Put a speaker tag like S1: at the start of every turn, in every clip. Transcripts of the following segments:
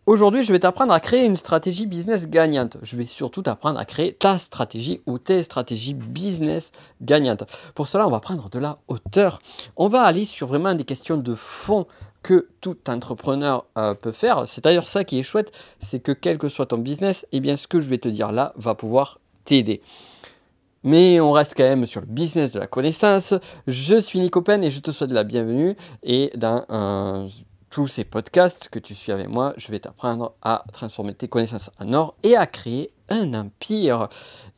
S1: Aujourd'hui, je vais t'apprendre à créer une stratégie business gagnante. Je vais surtout t'apprendre à créer ta stratégie ou tes stratégies business gagnantes. Pour cela, on va prendre de la hauteur. On va aller sur vraiment des questions de fond que tout entrepreneur peut faire. C'est d'ailleurs ça qui est chouette, c'est que quel que soit ton business, eh bien, ce que je vais te dire là va pouvoir t'aider. Mais on reste quand même sur le business de la connaissance. Je suis Nico Pen et je te souhaite la bienvenue. Et dans tous ces podcasts que tu suis avec moi, je vais t'apprendre à transformer tes connaissances en or et à créer un empire.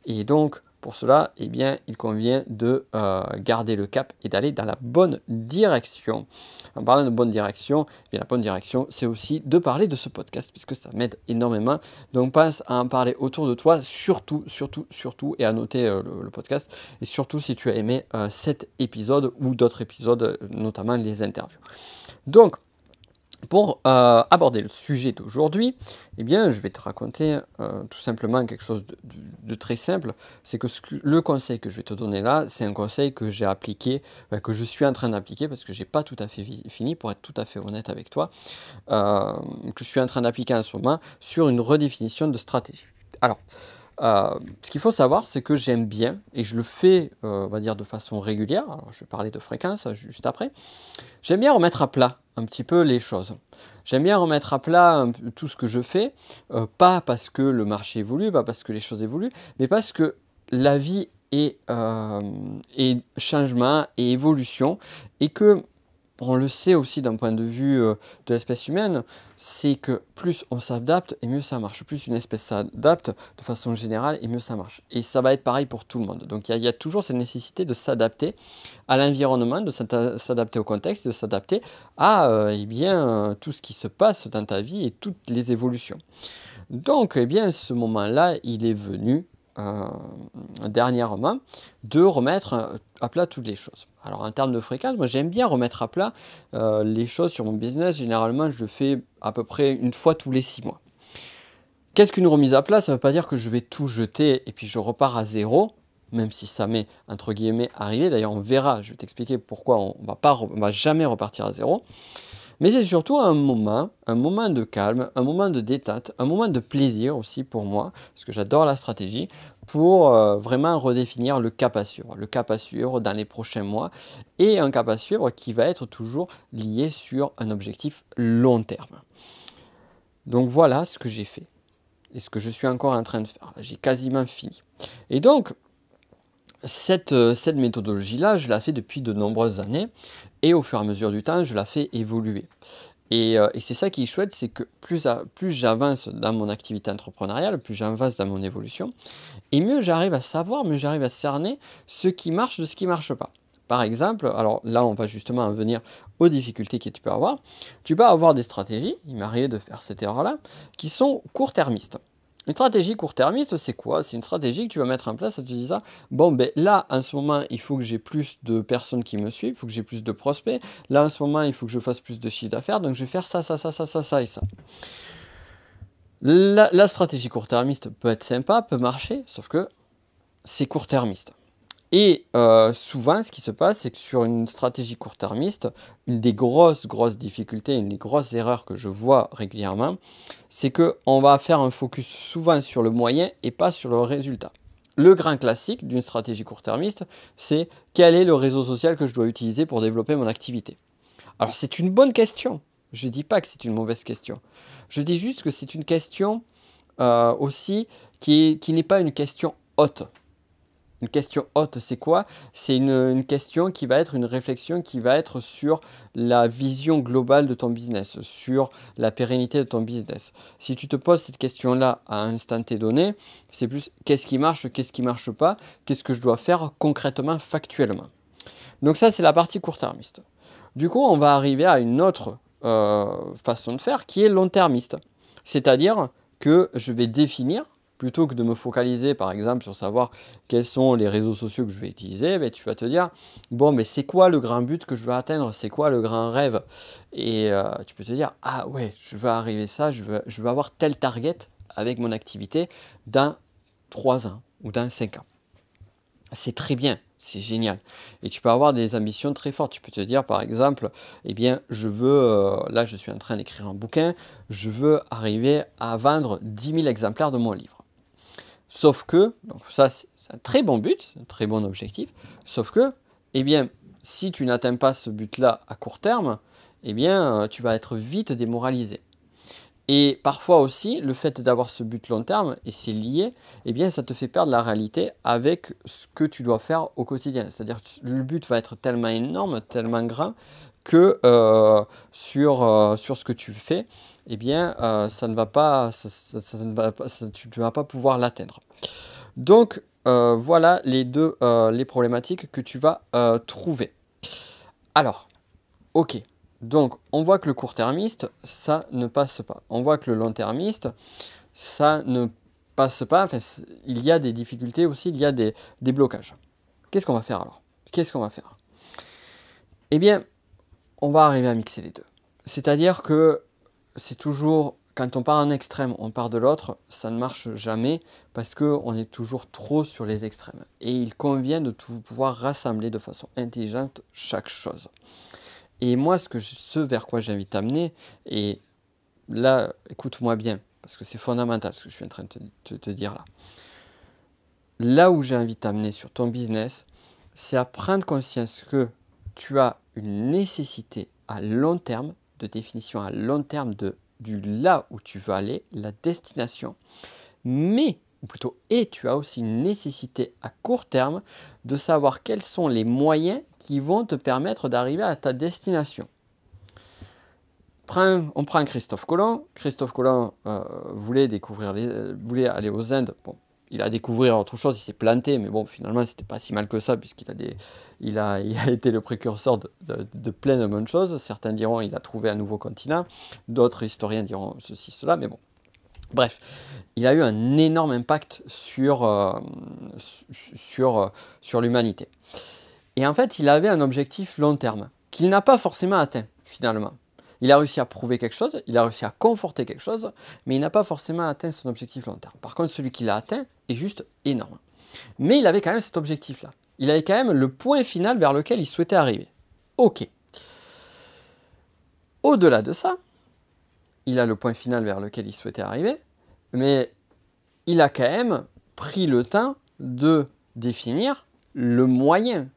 S1: Et donc, pour cela, eh bien, il convient de garder le cap et d'aller dans la bonne direction. En parlant de bonne direction, eh bien, la bonne direction, c'est aussi de parler de ce podcast puisque ça m'aide énormément. Donc, pense à en parler autour de toi, surtout, et à noter le podcast. Et surtout si tu as aimé cet épisode ou d'autres épisodes, notamment les interviews. Donc, pour aborder le sujet d'aujourd'hui, eh bien, je vais te raconter tout simplement quelque chose de très simple. C'est que, le conseil que je vais te donner là, c'est un conseil que j'ai appliqué, que je suis en train d'appliquer parce que je n'ai pas tout à fait fini, pour être tout à fait honnête avec toi, que je suis en train d'appliquer en ce moment sur une redéfinition de stratégie. Alors, ce qu'il faut savoir, c'est que j'aime bien, et je le fais, on va dire, de façon régulière, alors je vais parler de fréquence juste après, j'aime bien remettre à plat un petit peu les choses. J'aime bien remettre à plat tout ce que je fais, pas parce que le marché évolue, pas parce que les choses évoluent, mais parce que la vie est changement et évolution, et que on le sait aussi d'un point de vue de l'espèce humaine, c'est que plus on s'adapte et mieux ça marche. Plus une espèce s'adapte de façon générale et mieux ça marche. Et ça va être pareil pour tout le monde. Donc il y a toujours cette nécessité de s'adapter à l'environnement, de s'adapter au contexte, de s'adapter à tout ce qui se passe dans ta vie et toutes les évolutions. Donc eh bien, ce moment-là, il est venu dernièrement de remettre à plat toutes les choses. Alors en termes de fréquence, moi j'aime bien remettre à plat les choses sur mon business. Généralement, je le fais à peu près une fois tous les 6 mois. Qu'est-ce qu'une remise à plat? Ça ne veut pas dire que je vais tout jeter et puis je repars à zéro, même si ça m'est entre guillemets arrivé. D'ailleurs, on verra, je vais t'expliquer pourquoi on va jamais repartir à zéro. Mais c'est surtout un moment de calme, un moment de détente, un moment de plaisir aussi pour moi, parce que j'adore la stratégie, pour vraiment redéfinir le cap à suivre dans les prochains mois, et un cap à suivre qui va être toujours lié sur un objectif long terme. Donc voilà ce que j'ai fait, et ce que je suis encore en train de faire. J'ai quasiment fini. Et donc, cette méthodologie-là, je la fais depuis de nombreuses années, et au fur et à mesure du temps, je la fais évoluer. Et c'est ça qui est chouette, c'est que plus j'avance dans mon activité entrepreneuriale, plus j'avance dans mon évolution, et mieux j'arrive à savoir, mieux j'arrive à cerner ce qui marche de ce qui ne marche pas. Par exemple, alors là on va justement en venir aux difficultés que tu peux avoir. Tu peux avoir des stratégies, il m'est arrivé de faire cette erreur-là, qui sont court-termistes. Une stratégie court-termiste, c'est quoi? C'est une stratégie que tu vas mettre en place en te disant, bon, ben là, en ce moment, il faut que j'ai plus de personnes qui me suivent, il faut que j'ai plus de prospects. Là, en ce moment, il faut que je fasse plus de chiffre d'affaires, donc je vais faire ça et ça. La stratégie court-termiste peut être sympa, peut marcher, sauf que c'est court-termiste. Et souvent, ce qui se passe, c'est que sur une stratégie court-termiste, une des grosses difficultés, une des grosses erreurs que je vois régulièrement, c'est qu'on va faire un focus souvent sur le moyen et pas sur le résultat. Le grand classique d'une stratégie court-termiste, c'est quel est le réseau social que je dois utiliser pour développer mon activité? Alors c'est une bonne question. Je ne dis pas que c'est une mauvaise question. Je dis juste que c'est une question aussi qui n'est pas une question haute. Une question haute, c'est quoi? C'est une question qui va être une réflexion qui va être sur la vision globale de ton business, sur la pérennité de ton business. Si tu te poses cette question-là à un instant T donné, c'est plus qu'est-ce qui marche pas, qu'est-ce que je dois faire concrètement, factuellement. Donc ça, c'est la partie court-termiste. Du coup, on va arriver à une autre façon de faire qui est long-termiste. C'est-à-dire que je vais définir, plutôt que de me focaliser par exemple sur savoir quels sont les réseaux sociaux que je vais utiliser, ben, tu vas te dire, bon, mais c'est quoi le grand but que je veux atteindre? C'est quoi le grand rêve? Et tu peux te dire, ah ouais, je veux arriver à ça, je veux avoir tel target avec mon activité dans 3 ans ou dans 5 ans. c'est très bien, c'est génial. Et tu peux avoir des ambitions très fortes. Tu peux te dire, par exemple, eh bien, là, je suis en train d'écrire un bouquin, je veux arriver à vendre 10 000 exemplaires de mon livre. Sauf que, donc ça, c'est un très bon but, un très bon objectif, sauf que, eh bien, si tu n'atteins pas ce but-là à court terme, eh bien, tu vas être vite démoralisé. Et parfois aussi, le fait d'avoir ce but long terme, et c'est lié, eh bien, ça te fait perdre la réalité avec ce que tu dois faire au quotidien. C'est-à-dire que le but va être tellement énorme, tellement grand, que sur ce que tu fais, eh bien, ça ne va pas, ça ne va pas, tu ne vas pas pouvoir l'atteindre. Donc, voilà les problématiques que tu vas trouver. Alors, ok. Donc, on voit que le court-termiste, ça ne passe pas. On voit que le long-termiste, ça ne passe pas. Enfin, il y a des difficultés aussi, il y a des blocages. Qu'est-ce qu'on va faire alors? Qu'est-ce qu'on va faire? Eh bien, on va arriver à mixer les deux. C'est-à-dire que c'est toujours, quand on part en extrême, on part de l'autre, ça ne marche jamais parce qu'on est toujours trop sur les extrêmes. Et il convient de pouvoir rassembler de façon intelligente chaque chose. Et moi, ce vers quoi j'invite à t'amener, et là, écoute-moi bien, parce que c'est fondamental ce que je suis en train de te dire là. Là où j'ai envie de t'amener sur ton business, c'est à prendre conscience que tu as une nécessité à long terme, de définition à long terme du là où tu veux aller, la destination, mais, ou plutôt, et tu as aussi une nécessité à court terme de savoir quels sont les moyens qui vont te permettre d'arriver à ta destination. On prend Christophe Colomb. Christophe Colomb voulait aller aux Indes. Bon, il a découvert autre chose, il s'est planté, mais bon, finalement, c'était pas si mal que ça, puisqu'il a été le précurseur de plein de bonnes choses. Certains diront qu'il a trouvé un nouveau continent, d'autres historiens diront ceci, cela, mais bon. Bref, il a eu un énorme impact sur l'humanité. Et en fait, il avait un objectif long terme, qu'il n'a pas forcément atteint, finalement. Il a réussi à prouver quelque chose, il a réussi à conforter quelque chose, mais il n'a pas forcément atteint son objectif long terme. Par contre, celui qu'il a atteint est juste énorme. Mais il avait quand même cet objectif-là. Il avait quand même le point final vers lequel il souhaitait arriver. Ok. Au-delà de ça, il a le point final vers lequel il souhaitait arriver, mais il a quand même pris le temps de définir le moyen.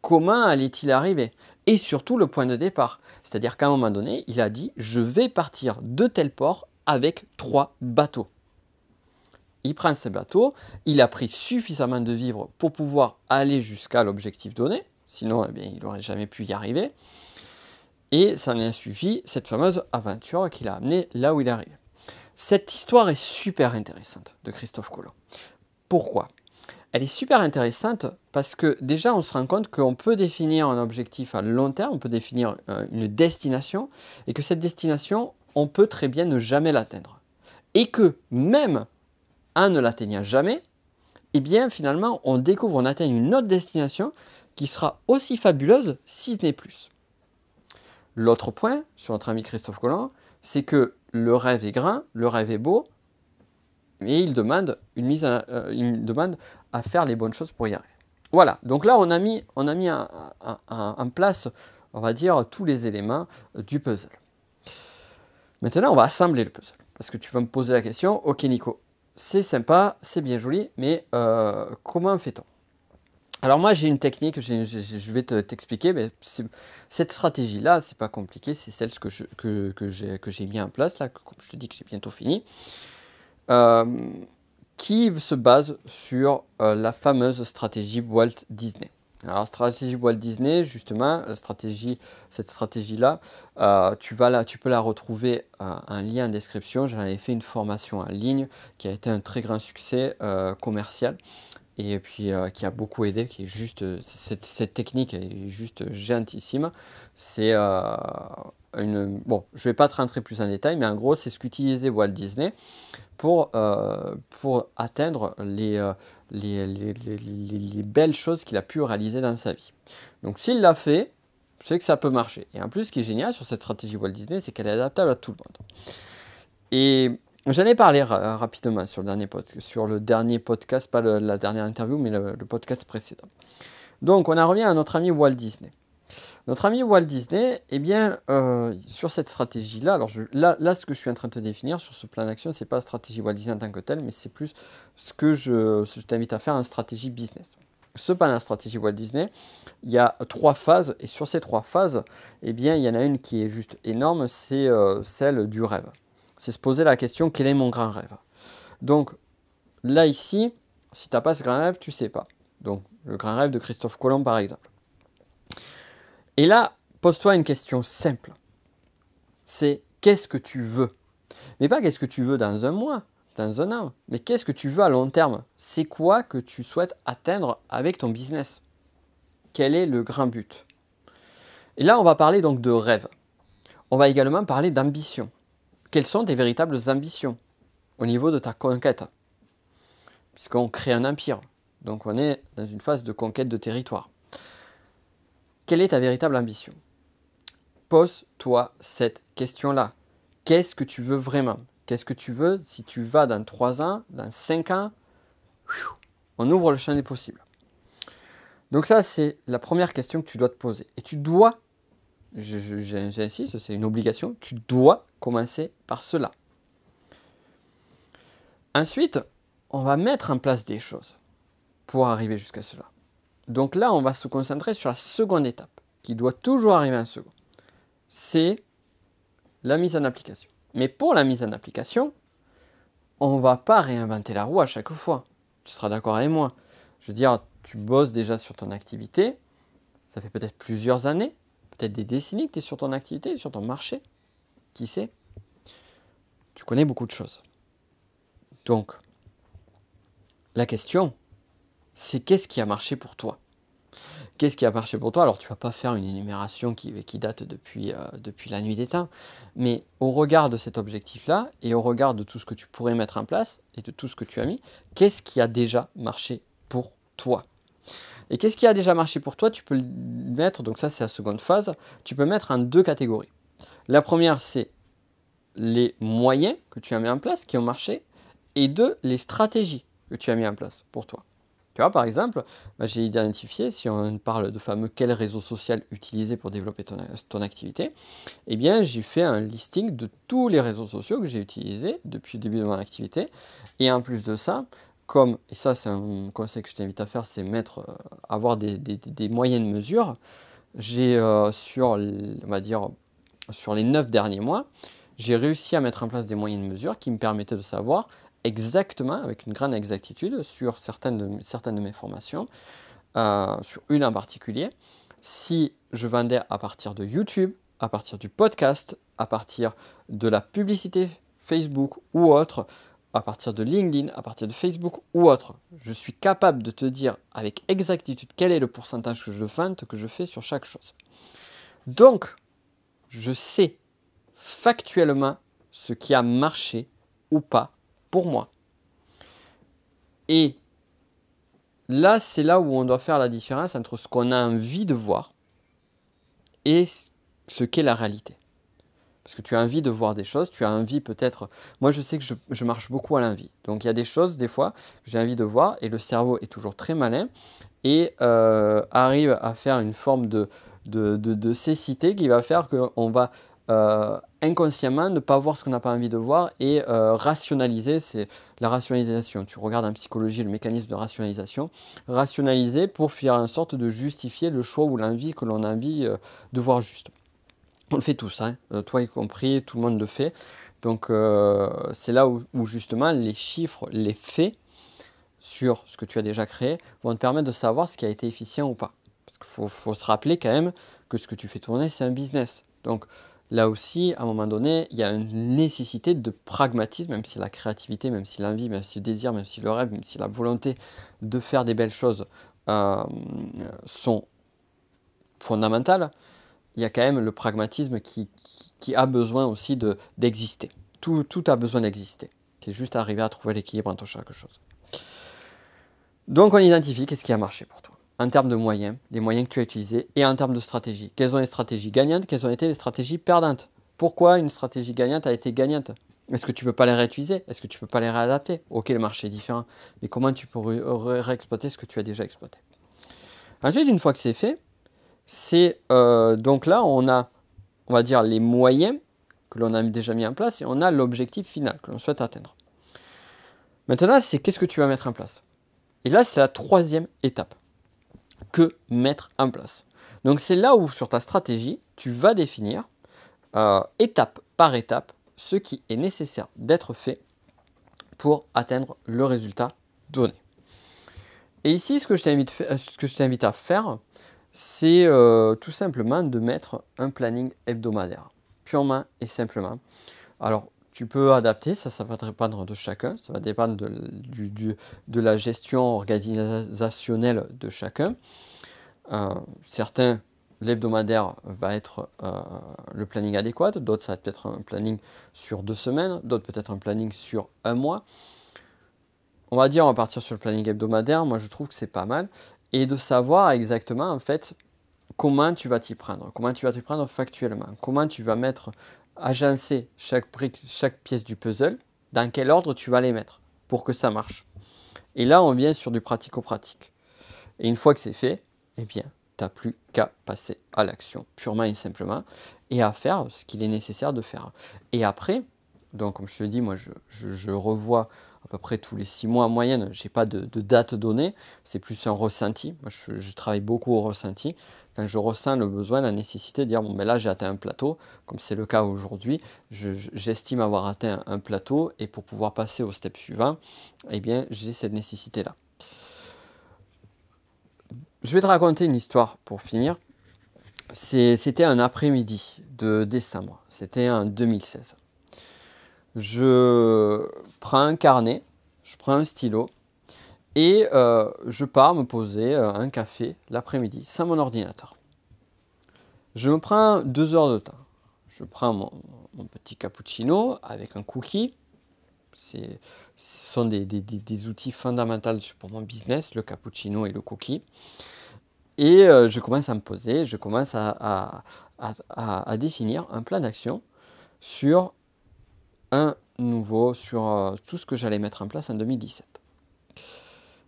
S1: Comment allait-il arriver? Et surtout le point de départ. C'est-à-dire qu'à un moment donné, il a dit « je vais partir de tel port avec 3 bateaux ». Il prend ces bateaux, il a pris suffisamment de vivres pour pouvoir aller jusqu'à l'objectif donné, sinon eh bien, il n'aurait jamais pu y arriver. Et ça en a suivi cette fameuse aventure qu'il a amené là où il est arrivé. Cette histoire est super intéressante de Christophe Colomb. Pourquoi? Elle est super intéressante parce que déjà on se rend compte qu'on peut définir un objectif à long terme, on peut définir une destination, et que cette destination, on peut très bien ne jamais l'atteindre. Et que même en ne l'atteignant jamais, eh bien finalement on découvre, on atteint une autre destination qui sera aussi fabuleuse, si ce n'est plus. L'autre point sur notre ami Christophe Colomb, c'est que le rêve est grand, le rêve est beau, mais il demande à faire les bonnes choses pour y arriver. Voilà, donc là on a mis en place, on va dire, tous les éléments du puzzle. Maintenant on va assembler le puzzle, parce que tu vas me poser la question, ok Nico, c'est sympa, c'est bien joli, mais comment fait-on? Alors moi j'ai une technique, je vais t'expliquer, mais cette stratégie-là, c'est pas compliqué, c'est celle que j'ai mis en place, là, comme je te dis que j'ai bientôt fini. Qui se base sur la fameuse stratégie Walt Disney. Alors, stratégie Walt Disney, justement, cette stratégie-là, tu peux la retrouver en lien en description. J'en avais fait une formation en ligne qui a été un très grand succès commercial et puis qui a beaucoup aidé, qui est juste, cette technique est juste géantissime. C'est bon, je ne vais pas te rentrer plus en détail, mais en gros, c'est ce qu'utilisait Walt Disney pour atteindre les belles choses qu'il a pu réaliser dans sa vie. Donc s'il l'a fait, c'est que ça peut marcher. Et en plus, ce qui est génial sur cette stratégie Walt Disney, c'est qu'elle est adaptable à tout le monde. Et J'en ai parlé rapidement sur le dernier podcast, pas la dernière interview, mais le podcast précédent. Donc, on en revient à notre ami Walt Disney. Notre ami Walt Disney, eh bien, sur cette stratégie-là, alors là, ce que je suis en train de te définir sur ce plan d'action, c'est pas la stratégie Walt Disney en tant que telle, mais c'est plus ce que je t'invite à faire en stratégie business. Cependant, la stratégie Walt Disney, il y a 3 phases, et sur ces 3 phases, eh bien, il y en a une qui est juste énorme, c'est celle du rêve. C'est se poser la question, quel est mon grand rêve? Donc, là, ici, si tu n'as pas ce grand rêve, tu ne sais pas. Donc, le grand rêve de Christophe Colomb, par exemple. Et là, pose-toi une question simple. C'est qu'est-ce que tu veux? Mais pas qu'est-ce que tu veux dans un mois, dans un an, mais qu'est-ce que tu veux à long terme? C'est quoi que tu souhaites atteindre avec ton business? Quel est le grand but? Et là, on va parler donc de rêve. On va également parler d'ambition. Quelles sont tes véritables ambitions au niveau de ta conquête? Puisqu'on crée un empire, donc on est dans une phase de conquête de territoire. Quelle est ta véritable ambition? Pose-toi cette question-là. Qu'est-ce que tu veux vraiment? Qu'est-ce que tu veux si tu vas dans 3 ans, dans 5 ans? On ouvre le champ des possibles. Donc ça, c'est la première question que tu dois te poser. Et tu dois, j'insiste, c'est une obligation, tu dois commencer par cela. Ensuite, on va mettre en place des choses pour arriver jusqu'à cela. Donc là, on va se concentrer sur la seconde étape, qui doit toujours arriver en second. C'est la mise en application. Mais pour la mise en application, on ne va pas réinventer la roue à chaque fois. Tu seras d'accord avec moi. Je veux dire, tu bosses déjà sur ton activité, ça fait peut-être plusieurs années, peut-être des décennies que tu es sur ton activité, sur ton marché. Qui sait? Tu connais beaucoup de choses. Donc, la question, c'est qu'est-ce qui a marché pour toi? Qu'est-ce qui a marché pour toi? Alors, tu ne vas pas faire une énumération qui date depuis la nuit des temps, mais au regard de cet objectif-là, et au regard de tout ce que tu pourrais mettre en place, et de tout ce que tu as mis, qu'est-ce qui a déjà marché pour toi? Et qu'est-ce qui a déjà marché pour toi? Tu peux le mettre, donc ça c'est la seconde phase, tu peux mettre en 2 catégories. La première, c'est les moyens que tu as mis en place, qui ont marché, et 2, les stratégies que tu as mis en place pour toi. Tu vois, par exemple, j'ai identifié, si on parle de fameux quel réseau social utiliser pour développer ton activité, eh bien, j'ai fait un listing de tous les réseaux sociaux que j'ai utilisés depuis le début de mon activité. Et en plus de ça, et ça c'est un conseil que je t'invite à faire, c'est avoir des moyens de mesure. J'ai, on va dire, sur les 9 derniers mois, j'ai réussi à mettre en place des moyens de mesure qui me permettaient de savoir exactement, avec une grande exactitude, sur certaines de mes formations, sur une en particulier, si je vendais à partir de YouTube, à partir du podcast, à partir de la publicité Facebook ou autre, à partir de LinkedIn, à partir de Facebook ou autre, je suis capable de te dire avec exactitude quel est le pourcentage que je fais sur chaque chose. Donc, je sais factuellement ce qui a marché ou pas pour moi. Et là, c'est là où on doit faire la différence entre ce qu'on a envie de voir et ce qu'est la réalité. Parce que tu as envie de voir des choses, tu as envie peut-être... Moi, je sais que je marche beaucoup à l'envie. Donc, il y a des choses, des fois, que j'ai envie de voir et le cerveau est toujours très malin et arrive à faire une forme de cécité qui va faire qu'on va inconsciemment ne pas voir ce qu'on n'a pas envie de voir et rationaliser, c'est la rationalisation. Tu regardes en psychologie le mécanisme de rationalisation. Rationaliser pour faire en sorte de justifier le choix ou l'envie que l'on a envie de voir juste. On le fait tous, hein, toi y compris, tout le monde le fait. Donc c'est là où justement les chiffres, les faits sur ce que tu as déjà créé vont te permettre de savoir ce qui a été efficient ou pas. Parce qu'il faut se rappeler quand même que ce que tu fais tourner, c'est un business. Donc là aussi, à un moment donné, il y a une nécessité de pragmatisme, même si la créativité, même si l'envie, même si le désir, même si le rêve, même si la volonté de faire des belles choses sont fondamentales. Il y a quand même le pragmatisme qui a besoin aussi d'exister. Tout a besoin d'exister. C'est juste arriver à trouver l'équilibre entre chaque chose. Donc on identifie qu'est-ce qui a marché pour toi. En termes de moyens, les moyens que tu as utilisés, et en termes de stratégie. Quelles sont les stratégies gagnantes, quelles ont été les stratégies perdantes? Pourquoi une stratégie gagnante a été gagnante? Est-ce que tu ne peux pas les réutiliser? Est-ce que tu ne peux pas les réadapter? Ok, le marché est différent, mais comment tu peux réexploiter ce que tu as déjà exploité? Ensuite, une fois que c'est fait, c'est donc là, on va dire, les moyens que l'on a déjà mis en place et on a l'objectif final que l'on souhaite atteindre. Maintenant, c'est qu'est-ce que tu vas mettre en place? Et là, c'est la troisième étape. Que mettre en place? Donc, c'est là où, sur ta stratégie, tu vas définir étape par étape ce qui est nécessaire d'être fait pour atteindre le résultat donné. Et ici, ce que je t'invite à faire, c'est tout simplement de mettre un planning hebdomadaire, purement et simplement. Alors, tu peux adapter, ça va dépendre de chacun, ça va dépendre de la gestion organisationnelle de chacun. Certains, l'hebdomadaire va être le planning adéquat, d'autres ça va être un planning sur 2 semaines, d'autres peut-être un planning sur 1 mois. On va partir sur le planning hebdomadaire, moi je trouve que c'est pas mal, et de savoir exactement en fait comment tu vas t'y prendre factuellement, comment tu vas agencer chaque brique, chaque pièce du puzzle, dans quel ordre tu vas les mettre pour que ça marche. Et là on vient sur du pratico-pratique. Et une fois que c'est fait, eh bien, tu n'as plus qu'à passer à l'action, purement et simplement, et à faire ce qu'il est nécessaire de faire. Et après, donc comme je te dis, moi je revois à peu près tous les 6 mois en moyenne, je n'ai pas de date donnée, c'est plus un ressenti. Moi je travaille beaucoup au ressenti. Quand je ressens le besoin, la nécessité de dire, bon ben là j'ai atteint un plateau, comme c'est le cas aujourd'hui, j'estime avoir atteint un plateau, et pour pouvoir passer au step suivant, eh bien j'ai cette nécessité-là. Je vais te raconter une histoire pour finir. C'était un après-midi de décembre, c'était en 2016. Je prends un carnet, je prends un stylo et je pars me poser un café l'après-midi sans mon ordinateur. Je me prends 2 heures de temps. Je prends mon petit cappuccino avec un cookie. Ce sont des outils fondamentaux pour mon business, le cappuccino et le cookie. Et je commence à me poser, je commence à définir un plan d'action sur sur tout ce que j'allais mettre en place en 2017.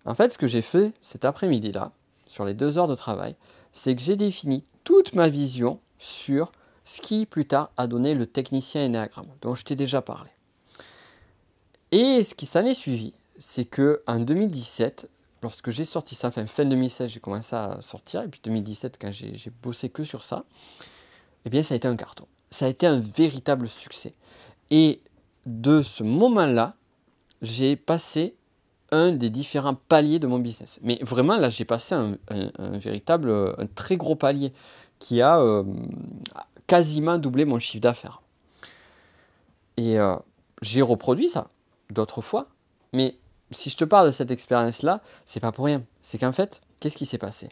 S1: En fait, ce que j'ai fait cet après-midi-là, sur les 2 heures de travail, c'est que j'ai défini toute ma vision sur ce qui, plus tard, a donné le technicien énéagramme, dont je t'ai déjà parlé. Et ce qui s'en est suivi, c'est que en 2017, lorsque j'ai sorti ça, enfin fin 2016, j'ai commencé à sortir, et puis 2017, quand j'ai bossé que sur ça, eh bien ça a été un carton. Ça a été un véritable succès. Et de ce moment-là, j'ai passé un des différents paliers de mon business. Mais vraiment, là, j'ai passé un très gros palier qui a quasiment doublé mon chiffre d'affaires. Et j'ai reproduit ça d'autres fois, mais si je te parle de cette expérience-là, c'est pas pour rien. C'est qu'en fait, qu'est-ce qui s'est passé?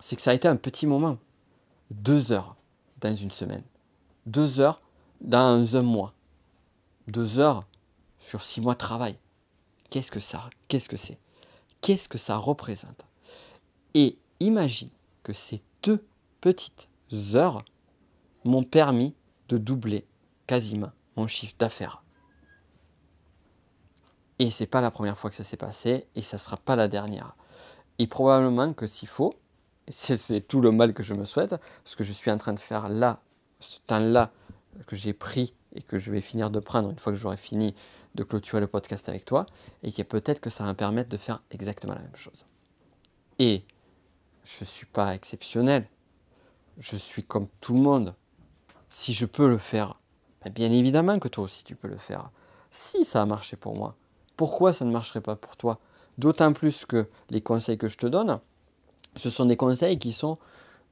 S1: C'est que ça a été un petit moment. 2 heures dans une semaine. 2 heures dans un mois. 2 heures sur 6 mois de travail. Qu'est-ce que c'est? Qu'est-ce que ça représente? Et imagine que ces 2 petites heures m'ont permis de doubler quasiment mon chiffre d'affaires. Et c'est pas la première fois que ça s'est passé, et ça sera pas la dernière. Et probablement que s'il faut, c'est tout le mal que je me souhaite, ce que je suis en train de faire là, ce temps-là que j'ai pris et que je vais finir de prendre une fois que j'aurai fini de clôturer le podcast avec toi, et que peut-être que ça va me permettre de faire exactement la même chose. Et je ne suis pas exceptionnel, je suis comme tout le monde. Si je peux le faire, bien évidemment que toi aussi tu peux le faire. Si ça a marché pour moi, pourquoi ça ne marcherait pas pour toi? D'autant plus que les conseils que je te donne, ce sont des conseils qui sont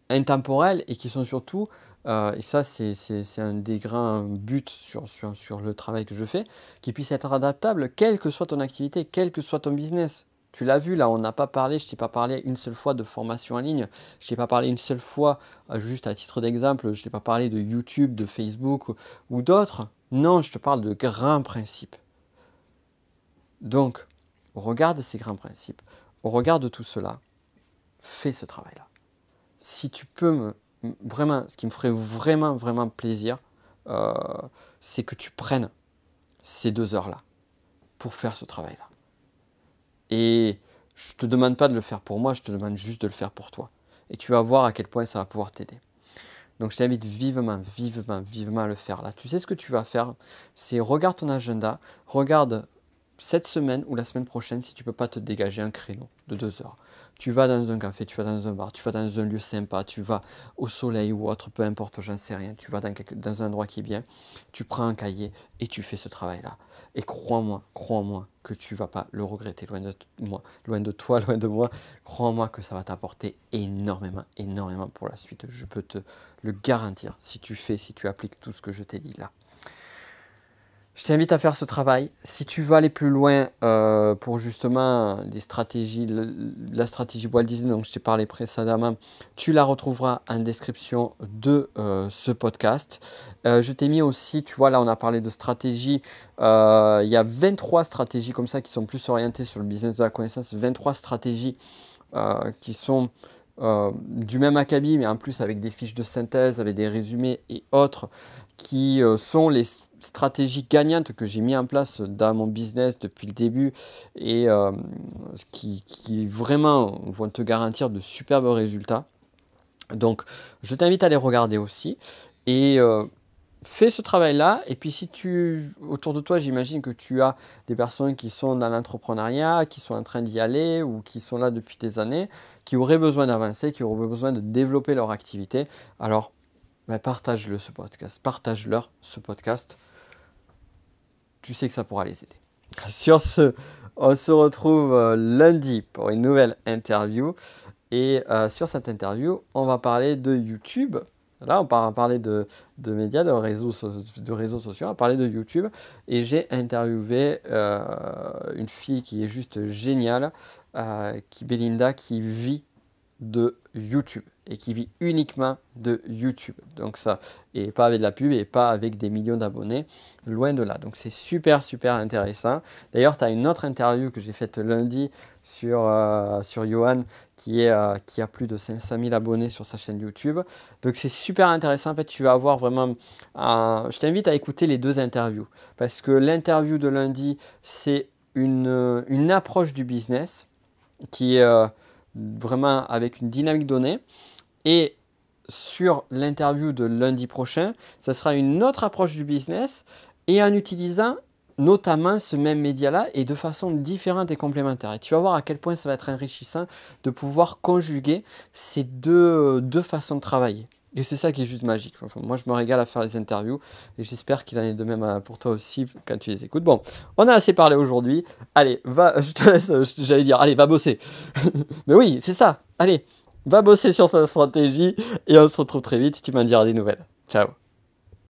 S1: intemporels et qui sont surtout, et ça c'est un des grands buts sur le travail que je fais, qui puissent être adaptables, quelle que soit ton activité, quel que soit ton business. Tu l'as vu là, on n'a pas parlé, je ne t'ai pas parlé une seule fois de formation en ligne, je ne t'ai pas parlé une seule fois, juste à titre d'exemple, je ne t'ai pas parlé de YouTube, de Facebook ou d'autres. Non, je te parle de grands principes. Donc, au regard de ces grands principes, au regard de tout cela, fais ce travail-là. Si tu peux vraiment, ce qui me ferait vraiment plaisir, c'est que tu prennes ces 2 heures-là pour faire ce travail-là. Et je ne te demande pas de le faire pour moi, je te demande juste de le faire pour toi. Et tu vas voir à quel point ça va pouvoir t'aider. Donc je t'invite vivement, vivement, vivement à le faire là. Tu sais ce que tu vas faire, c'est regarde ton agenda, regarde cette semaine ou la semaine prochaine si tu ne peux pas te dégager un créneau de 2 heures. Tu vas dans un café, tu vas dans un bar, tu vas dans un lieu sympa, tu vas au soleil ou autre, peu importe, j'en sais rien. Tu vas dans un endroit qui est bien, tu prends un cahier et tu fais ce travail-là. Et crois-moi que tu ne vas pas le regretter, loin de moi, loin de toi, loin de moi. Crois-moi que ça va t'apporter énormément, énormément pour la suite. Je peux te le garantir si tu appliques tout ce que je t'ai dit là. Je t'invite à faire ce travail. Si tu veux aller plus loin pour justement des stratégies, la stratégie Walt Disney dont je t'ai parlé précédemment, tu la retrouveras en description de ce podcast. Je t'ai mis aussi, tu vois, là on a parlé de stratégie. Il y a 23 stratégies comme ça qui sont plus orientées sur le business de la connaissance. 23 stratégies qui sont du même acabit, mais en plus avec des fiches de synthèse, avec des résumés et autres, qui sont les stratégies gagnantes que j'ai mis en place dans mon business depuis le début et qui vraiment vont te garantir de superbes résultats. Donc, je t'invite à les regarder aussi et fais ce travail-là. Et puis, si autour de toi, j'imagine que tu as des personnes qui sont dans l'entrepreneuriat, qui sont en train d'y aller ou qui sont là depuis des années, qui auraient besoin d'avancer, qui auraient besoin de développer leur activité. Alors, partage-le ce podcast, partage-leur ce podcast. Tu sais que ça pourra les aider. Sur ce, on se retrouve lundi pour une nouvelle interview. Et sur cette interview, on va parler de YouTube. Là, on va parler de médias, de réseaux sociaux, on va parler de YouTube. Et j'ai interviewé une fille qui est juste géniale, Belinda, qui vit de YouTube et qui vit uniquement de YouTube. Donc ça, et pas avec de la pub et pas avec des millions d'abonnés, loin de là. Donc c'est super, super intéressant. D'ailleurs, tu as une autre interview que j'ai faite lundi sur Johan qui a plus de 500 000 abonnés sur sa chaîne YouTube. Donc c'est super intéressant. En fait, tu vas avoir vraiment... je t'invite à écouter les 2 interviews parce que l'interview de lundi, c'est une approche du business qui est vraiment avec une dynamique donnée. Et sur l'interview de lundi prochain, ça sera une autre approche du business et en utilisant notamment ce même média-là et de façon différente et complémentaire. Et tu vas voir à quel point ça va être enrichissant de pouvoir conjuguer ces deux façons de travailler. Et c'est ça qui est juste magique. Enfin, moi, je me régale à faire les interviews et j'espère qu'il en est de même pour toi aussi quand tu les écoutes. Bon, on a assez parlé aujourd'hui. Allez, je te laisse, j'allais dire, allez, va bosser. Mais oui, c'est ça. Allez, va bosser sur sa stratégie et on se retrouve très vite. Tu m'en diras des nouvelles. Ciao.